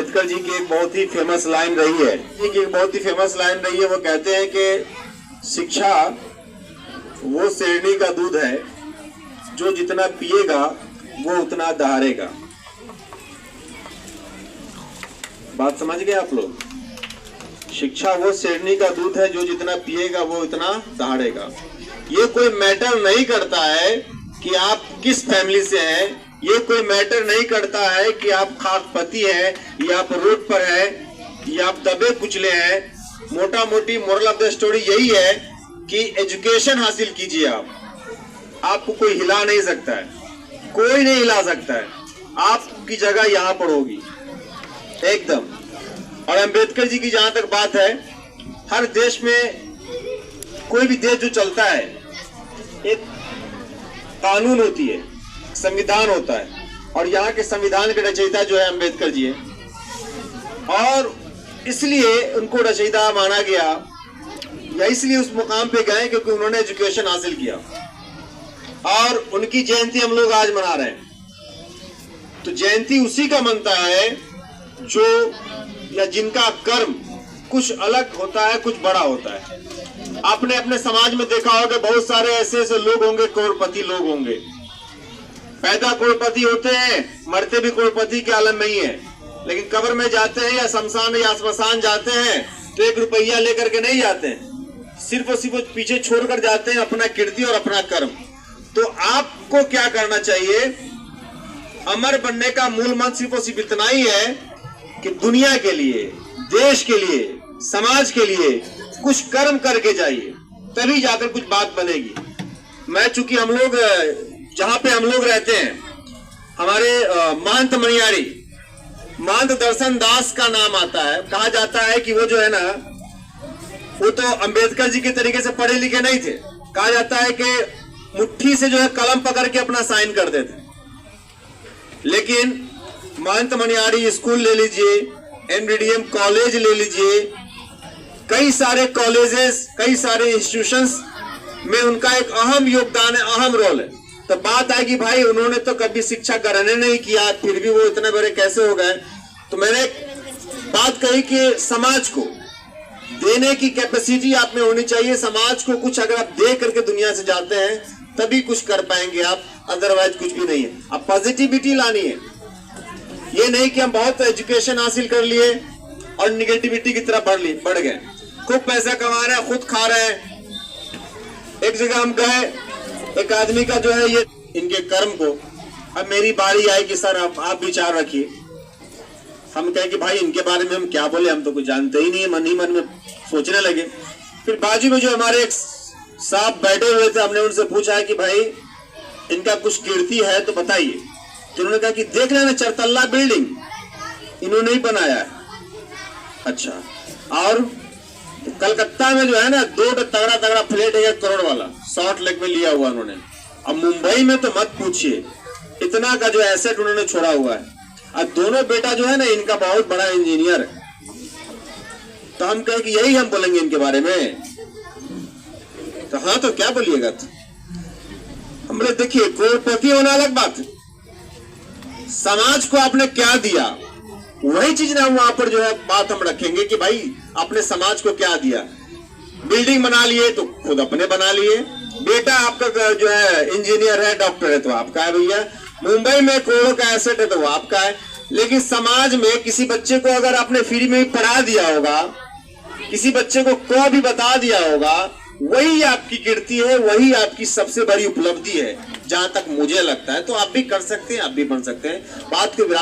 अम्बेडकर जी की एक बहुत ही फेमस लाइन रही है। वो कहते हैं कि शिक्षा वो शेरनी का दूध है जो जितना पिएगा वो उतना दहाड़ेगा। बात समझ गए आप लोग? शिक्षा वो शेरनी का दूध है जो जितना पिएगा वो उतना दहाड़ेगा। ये कोई मैटर नहीं करता है कि आप किस फैमिली से हैं, ये कोई मैटर नहीं करता है कि आप खाकपति हैं या आप रोड पर हैं या आप दबे कुचले हैं। मोटा मोटी मोरल ऑफ द स्टोरी यही है कि एजुकेशन हासिल कीजिए। आपको कोई हिला नहीं सकता है, कोई नहीं हिला सकता है। आपकी जगह यहां पर होगी एकदम। और अम्बेडकर जी की जहां तक बात है, हर देश में कोई भी देश जो चलता है एक कानून होती है, संविधान होता है, और यहाँ के संविधान के रचयिता जो है अम्बेडकर जी है। और इसलिए उनको रचयिता माना गया या इसलिए उस मुकाम पे गए क्योंकि उन्होंने एजुकेशन हासिल किया। और उनकी जयंती हम लोग आज मना रहे हैं। तो जयंती उसी का मनता है जो या जिनका कर्म कुछ अलग होता है, कुछ बड़ा होता है। आपने अपने समाज में देखा होगा बहुत सारे ऐसे ऐसे लोग होंगे, करोड़पति लोग होंगे। पैदा करोड़पति होते हैं, मरते भी करोड़पति के आलम में ही है। लेकिन कब्र में जाते हैं या शमशान या श्मशान जाते हैं तो 1 रुपया लेकर के नहीं जाते हैं, सिर्फ और सिर्फ पीछे छोड़कर जाते हैं अपना कीर्ति और अपना कर्म। तो आपको क्या करना चाहिए? अमर बनने का मूल मंत्र सिर्फ और सिर्फ इतना ही है कि दुनिया के लिए, देश के लिए, समाज के लिए कुछ कर्म करके जाइए, तभी जाकर कुछ बात बनेगी। मैं चूंकि हम लोग जहां पे हम लोग रहते हैं, हमारे महंत मणियारी, महंत दर्शन दास का नाम आता है। कहा जाता है कि वो जो है ना, वो तो अम्बेडकर जी के तरीके से पढ़े लिखे नहीं थे। कहा जाता है कि मुट्ठी से जो है कलम पकड़ के अपना साइन कर देते। लेकिन महंत मणियारी स्कूल ले लीजिए, एमडीडीएम कॉलेज ले लीजिए, कई सारे कॉलेजेस, कई सारे इंस्टीट्यूशंस में उनका एक अहम योगदान है, अहम रोल है। तो बात है कि भाई उन्होंने तो कभी शिक्षा ग्रहण नहीं किया, फिर भी वो इतने बड़े कैसे हो गए? तो मैंने बात कही कि समाज को देने की कैपेसिटी आप में होनी चाहिए। समाज को कुछ अगर आप दे करके दुनिया से जाते हैं तभी कुछ कर पाएंगे आप, अदरवाइज कुछ भी नहीं है। अब पॉजिटिविटी लानी है, ये नहीं कि हम बहुत एजुकेशन हासिल कर लिए और निगेटिविटी की तरफ बढ़ गए। खूब पैसा कमा रहे हैं, खुद खा रहे हैं। एक जगह हम गए, एक आदमी का जो है ये इनके कर्म को, अब मेरी बारी आई कि सर आप विचार रखिए। हम कहे कि भाई इनके बारे में हम क्या बोले, हम तो कुछ जानते ही नहीं है। मन ही मन में सोचने लगे। फिर बाजू में जो हमारे एक साहब बैठे हुए थे, हमने उनसे पूछा है कि भाई इनका कुछ कीर्ति है तो बताइए। तो उन्होंने कहा कि देख लेना, 4 तल्ला बिल्डिंग इन्होंने ही बनाया है। अच्छा, और कलकत्ता में जो है ना 2 तगड़ा तगड़ा फ्लैट है 1 करोड़ वाला, शॉर्ट लेग में लिया हुआ उन्होंने। अब मुंबई में तो मत पूछिए, इतना का जो एसेट उन्होंने छोड़ा हुआ है। अब दोनों बेटा जो है ना, इनका बहुत बड़ा इंजीनियर है। तो हम कहें कि यही हम बोलेंगे इनके बारे में, तो हाँ तो क्या बोलिएगा? हमने देखिए, करोड़पति होना अलग बात है, समाज को आपने क्या दिया वही चीज ना वहां पर जो है बात हम रखेंगे कि भाई आपने समाज को क्या दिया। बिल्डिंग बना लिए तो खुद अपने बना लिए, बेटा आपका जो है इंजीनियर है, डॉक्टर है तो आपका है भैया। मुंबई में करोड़ों का एसेट है तो वो आपका है। लेकिन समाज में किसी बच्चे को अगर आपने फ्री में पढ़ा दिया होगा, किसी बच्चे को भी बता दिया होगा, वही आपकी कीर्ति है, वही आपकी सबसे बड़ी उपलब्धि है, जहां तक मुझे लगता है। तो आप भी कर सकते हैं, आप भी बन सकते हैं। बात के विराम